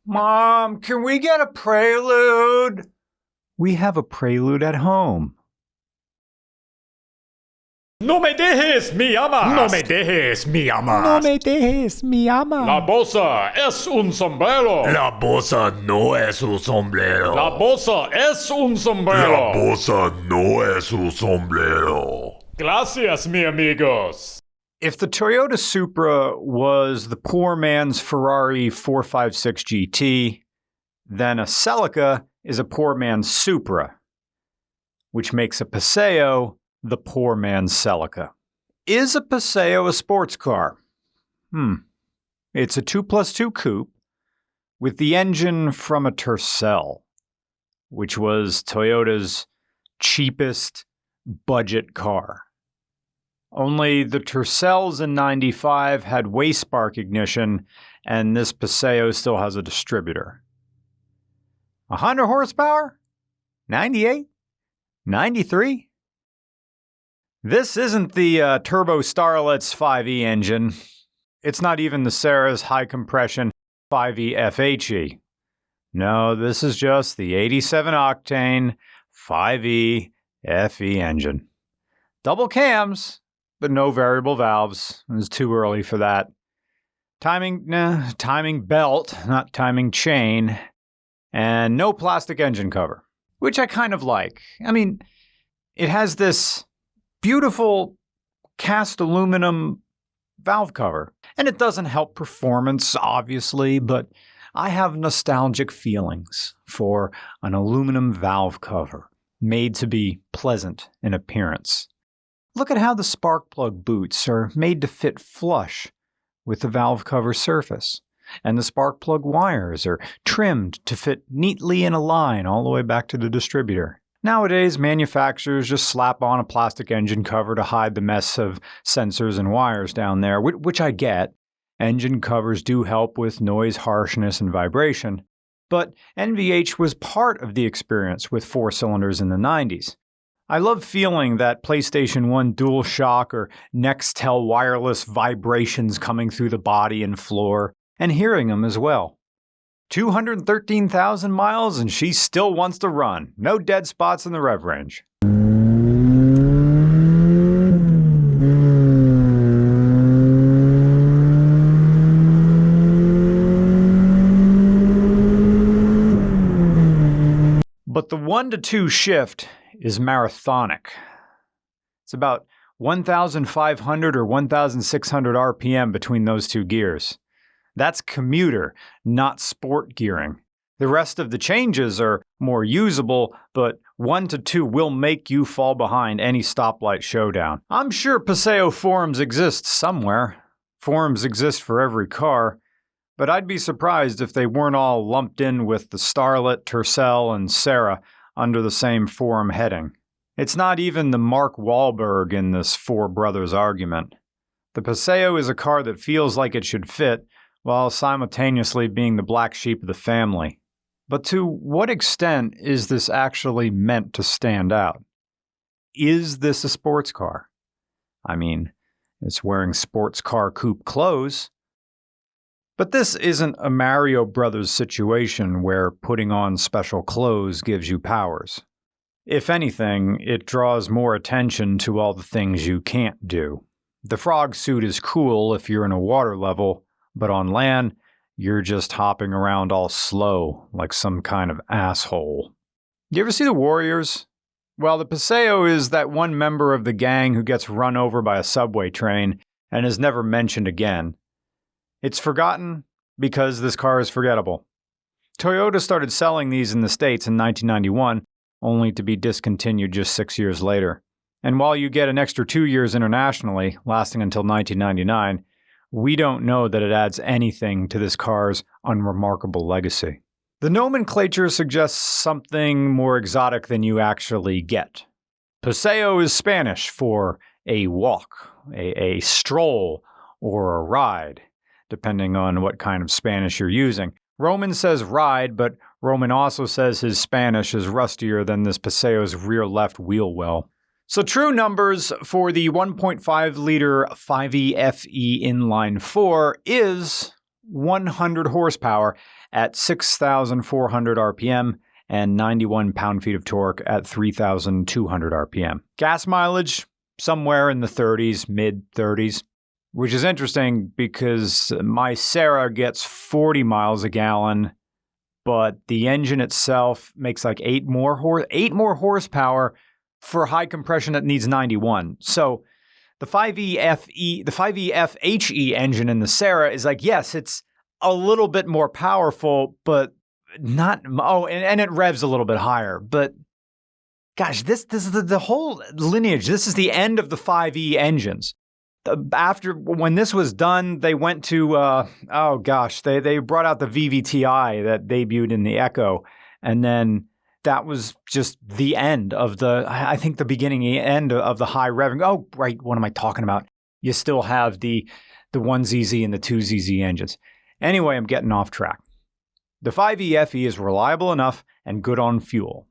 Mom, can we get a Prelude? We have a Prelude at home. No me dejes, mi ama. No me dejes, mi ama. No me dejes, mi ama. La bossa es un sombrero. La bossa no es un sombrero. La bossa es un sombrero. La bossa no es un sombrero. Gracias, mi amigos. If the Toyota Supra was the poor man's Ferrari 456 GT, then a Celica is a poor man's Supra, which makes a Paseo the poor man's Celica. Is a Paseo a sports car? It's a 2+2 coupe with the engine from a Tercel, which was Toyota's cheapest budget car. Only the Tercels in 95 had waste spark ignition, and this Paseo still has a distributor. 100 horsepower? 98? 93? This isn't the Turbo Starlet's 5E engine. It's not even the Sarah's high-compression 5E FHE. No, this is just the 87-octane 5E FE engine. Double cams, but no variable valves. It was too early for that. Timing belt, not timing chain. And no plastic engine cover, which I kind of like. I mean, it has this beautiful cast aluminum valve cover. And it doesn't help performance, obviously, but I have nostalgic feelings for an aluminum valve cover made to be pleasant in appearance. Look at how the spark plug boots are made to fit flush with the valve cover surface, and the spark plug wires are trimmed to fit neatly in a line all the way back to the distributor. Nowadays, manufacturers just slap on a plastic engine cover to hide the mess of sensors and wires down there, which I get. Engine covers do help with noise harshness and vibration, but NVH was part of the experience with 4 cylinders in the 90s. I love feeling that PlayStation 1 DualShock or Nextel wireless vibrations coming through the body and floor, and hearing them as well. 213,000 miles and she still wants to run. No dead spots in the rev range. But the 1-to-2 shift is marathonic. It's about 1,500 or 1,600 RPM between those two gears. That's commuter, not sport gearing. The rest of the changes are more usable, but 1-to-2 will make you fall behind any stoplight showdown. I'm sure Paseo forums exist somewhere. Forums exist for every car, but I'd be surprised if they weren't all lumped in with the Starlet, Tercel, and Sarah under the same forum heading. It's not even the Mark Wahlberg in this Four Brothers argument. The Paseo is a car that feels like it should fit, while simultaneously being the black sheep of the family. But to what extent is this actually meant to stand out? Is this a sports car? I mean, it's wearing sports car coupe clothes. But this isn't a Mario Brothers situation where putting on special clothes gives you powers. If anything, it draws more attention to all the things you can't do. The frog suit is cool if you're in a water level, but on land, you're just hopping around all slow like some kind of asshole. You ever see The Warriors? Well, the Paseo is that one member of the gang who gets run over by a subway train and is never mentioned again. It's forgotten because this car is forgettable. Toyota started selling these in the States in 1991, only to be discontinued just 6 years later. And while you get an extra 2 years internationally, lasting until 1999, we don't know that it adds anything to this car's unremarkable legacy. The nomenclature suggests something more exotic than you actually get. Paseo is Spanish for a walk, a stroll, or a ride, depending on what kind of Spanish you're using. Roman says ride, but Roman also says his Spanish is rustier than this Paseo's rear left wheel well. So true numbers for the 1.5-liter 5E FE inline 4 is 100 horsepower at 6,400 RPM and 91 pound-feet of torque at 3,200 RPM. Gas mileage, somewhere in the 30s, mid-30s, which is interesting because my Sarah gets 40 miles a gallon, but the engine itself makes like 8 more horsepower for high compression that needs 91. So the 5EFHE engine in the Sarah is like, yes, it's a little bit more powerful, but not, and it revs a little bit higher. But gosh, this is the whole lineage. This is the end of the 5E engines. When this was done, they went to, they brought out the VVTi that debuted in the Echo. And then that was just the end of the beginning end of the high revving. Oh, right. What am I talking about? You still have the 1ZZ and the 2ZZ engines. Anyway, I'm getting off track. The 5EFE is reliable enough and good on fuel.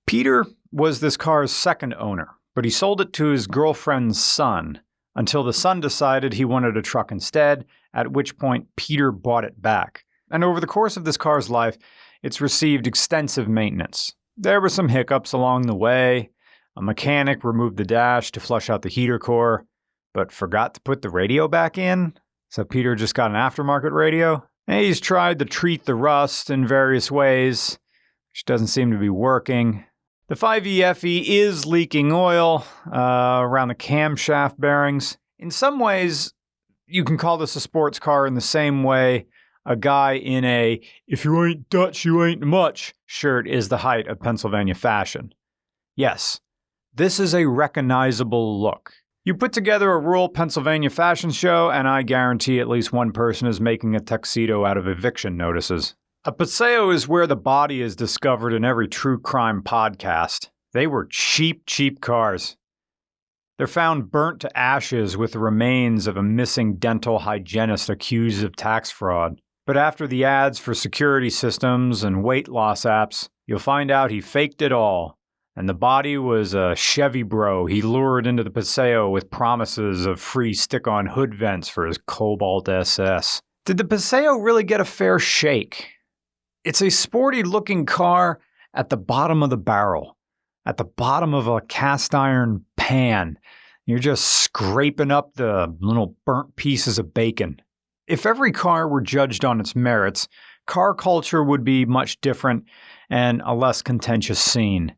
Peter was this car's second owner, but he sold it to his girlfriend's son until the son decided he wanted a truck instead, at which point Peter bought it back. And over the course of this car's life, it's received extensive maintenance. There were some hiccups along the way. A mechanic removed the dash to flush out the heater core, but forgot to put the radio back in, so Peter just got an aftermarket radio. And he's tried to treat the rust in various ways, which doesn't seem to be working. The 5EFE is leaking oil around the camshaft bearings. In some ways, you can call this a sports car in the same way a guy in a "if you ain't Dutch, you ain't much" shirt is the height of Pennsylvania fashion. Yes, this is a recognizable look. You put together a rural Pennsylvania fashion show, and I guarantee at least one person is making a tuxedo out of eviction notices. A Paseo is where the body is discovered in every true crime podcast. They were cheap cars. They're found burnt to ashes with the remains of a missing dental hygienist accused of tax fraud. But after the ads for security systems and weight loss apps, you'll find out he faked it all. And the body was a Chevy bro he lured into the Paseo with promises of free stick-on hood vents for his Cobalt SS. Did the Paseo really get a fair shake? It's a sporty-looking car at the bottom of the barrel, at the bottom of a cast-iron pan. You're just scraping up the little burnt pieces of bacon. If every car were judged on its merits, car culture would be much different and a less contentious scene,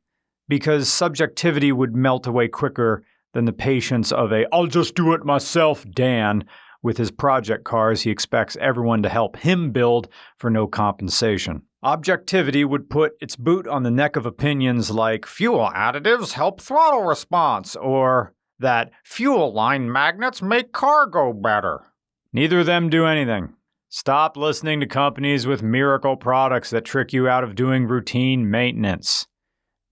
because subjectivity would melt away quicker than the patience of a "I'll just do it myself" Dan with his project cars he expects everyone to help him build for no compensation. Objectivity would put its boot on the neck of opinions like "fuel additives help throttle response," or that "fuel line magnets make car go better." Neither of them do anything. Stop listening to companies with miracle products that trick you out of doing routine maintenance.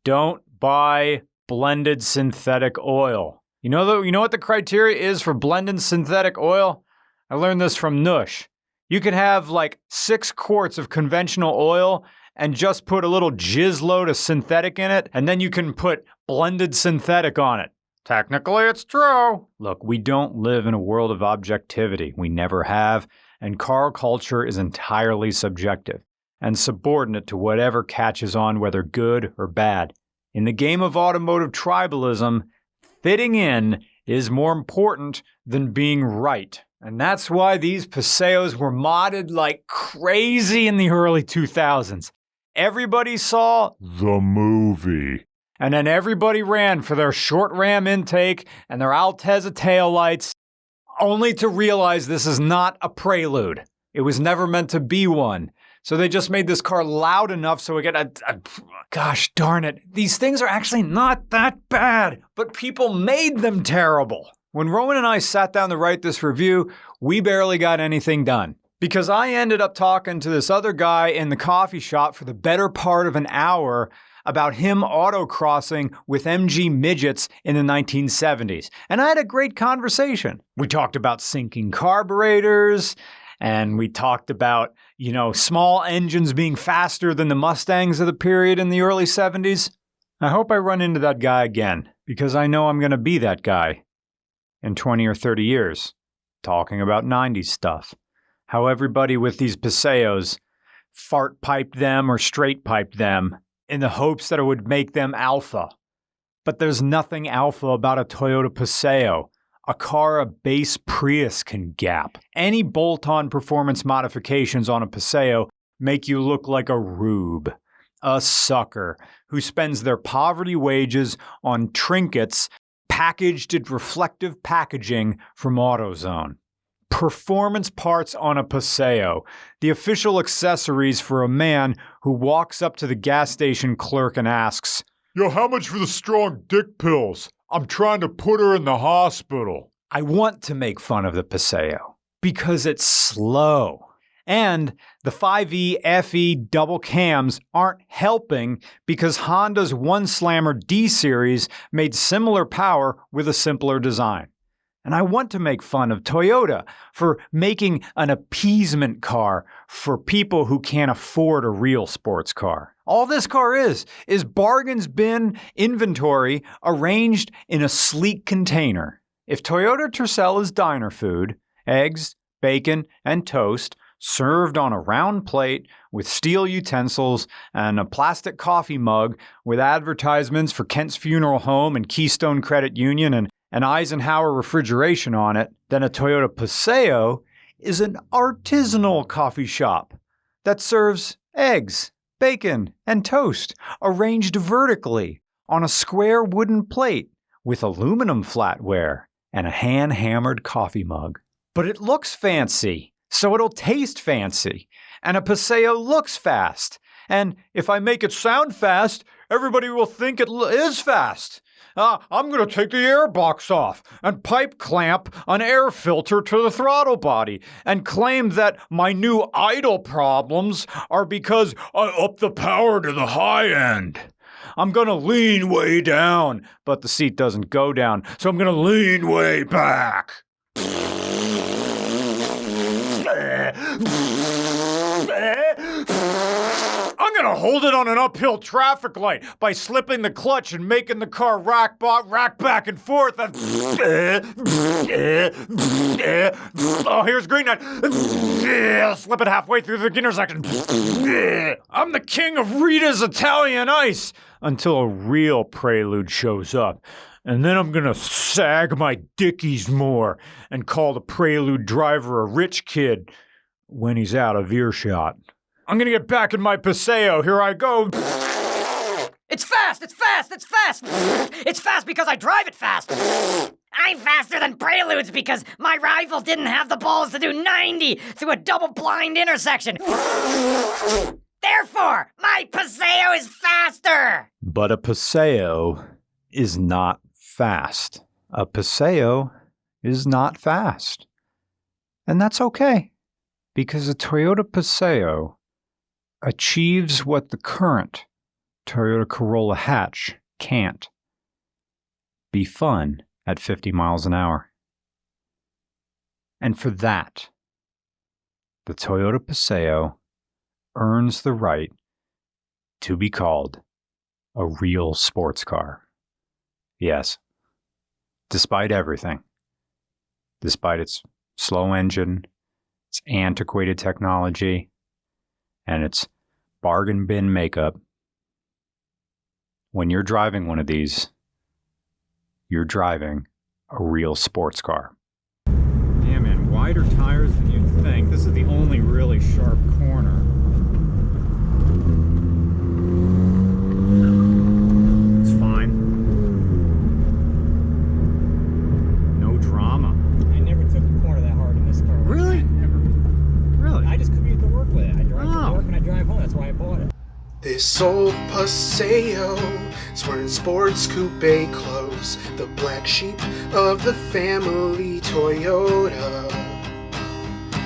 Don't buy blended synthetic oil. You know what the criteria is for blended synthetic oil? I learned this from Noosh. You can have like 6 quarts of conventional oil and just put a little jizz load of synthetic in it, and then you can put blended synthetic on it. Technically, it's true. Look, we don't live in a world of objectivity. We never have, and car culture is entirely subjective and subordinate to whatever catches on, whether good or bad. In the game of automotive tribalism, fitting in is more important than being right. And that's why these Paseos were modded like crazy in the early 2000s. Everybody saw The movie. and then everybody ran for their short ram intake and their Altezza taillights, only to realize this is not a Prelude. It was never meant to be one. So they just made this car loud enough so we get gosh darn it. These things are actually not that bad, but people made them terrible. When Rowan and I sat down to write this review, we barely got anything done. Because I ended up talking to this other guy in the coffee shop for the better part of an hour about him autocrossing with MG midgets in the 1970s. And I had a great conversation. We talked about sinking carburetors, and we talked about, small engines being faster than the Mustangs of the period in the early 70s. I hope I run into that guy again, because I know I'm going to be that guy in 20 or 30 years, talking about 90s stuff. How everybody with these Paseos fart piped them or straight piped them in the hopes that it would make them alpha. But there's nothing alpha about a Toyota Paseo, a car a base Prius can gap. Any bolt-on performance modifications on a Paseo make you look like a rube, a sucker who spends their poverty wages on trinkets packaged in reflective packaging from AutoZone. Performance parts on a Paseo, the official accessories for a man who walks up to the gas station clerk and asks, Yo, how much for the strong dick pills? I'm trying to put her in the hospital. I want to make fun of the Paseo because it's slow. And the 5E FE double cams aren't helping because Honda's One Slammer D Series made similar power with a simpler design. And I want to make fun of Toyota for making an appeasement car for people who can't afford a real sports car. All this car is bargains bin inventory arranged in a sleek container. If Toyota Tercel is diner food, eggs, bacon, and toast served on a round plate with steel utensils and a plastic coffee mug with advertisements for Kent's Funeral Home and Keystone Credit Union and Eisenhower refrigeration on it, then a Toyota Paseo is an artisanal coffee shop that serves eggs, bacon, and toast arranged vertically on a square wooden plate with aluminum flatware and a hand-hammered coffee mug. But it looks fancy, so it'll taste fancy. And a Paseo looks fast. And if I make it sound fast, everybody will think it is fast. I'm going to take the air box off and pipe clamp an air filter to the throttle body and claim that my new idle problems are because I up the power to the high end. I'm going to lean way down, but the seat doesn't go down, so I'm going to lean way back. I'm going to hold it on an uphill traffic light by slipping the clutch and making the car rack back and forth. Oh, here's green light. Slip it halfway through the intersection. I'm the king of Rita's Italian Ice until a real Prelude shows up. And then I'm gonna sag my dickies more and call the Prelude driver a rich kid when he's out of earshot. I'm gonna get back in my Paseo. Here I go. It's fast! It's fast! It's fast! It's fast because I drive it fast! I'm faster than Preludes because my rival didn't have the balls to do 90 through a double-blind intersection. Therefore, my Paseo is faster! But a Paseo is not fast. A Paseo is not fast. And that's okay, because a Toyota Paseo achieves what the current Toyota Corolla hatch can't. Be fun at 50 miles an hour. And for that, the Toyota Paseo earns the right to be called a real sports car. Yes, despite everything, despite its slow engine, its antiquated technology, and its bargain bin makeup, when you're driving one of these, you're driving a real sports car. Yeah, man, wider tires than you'd think. This is the only really sharp corner. It's fine. No drama. I never took the corner that hard in this car. Really? Really? I just commute to work with it. I drive to work and I drive home. That's why I bought it. This old Paseo is wearing sports coupe clothes, the black sheep of the family Toyota.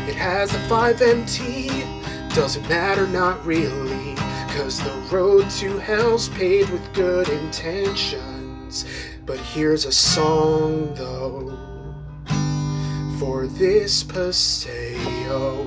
It has a 5MT, doesn't matter, not really, 'cause the road to hell's paved with good intentions. But here's a song though, for this Paseo.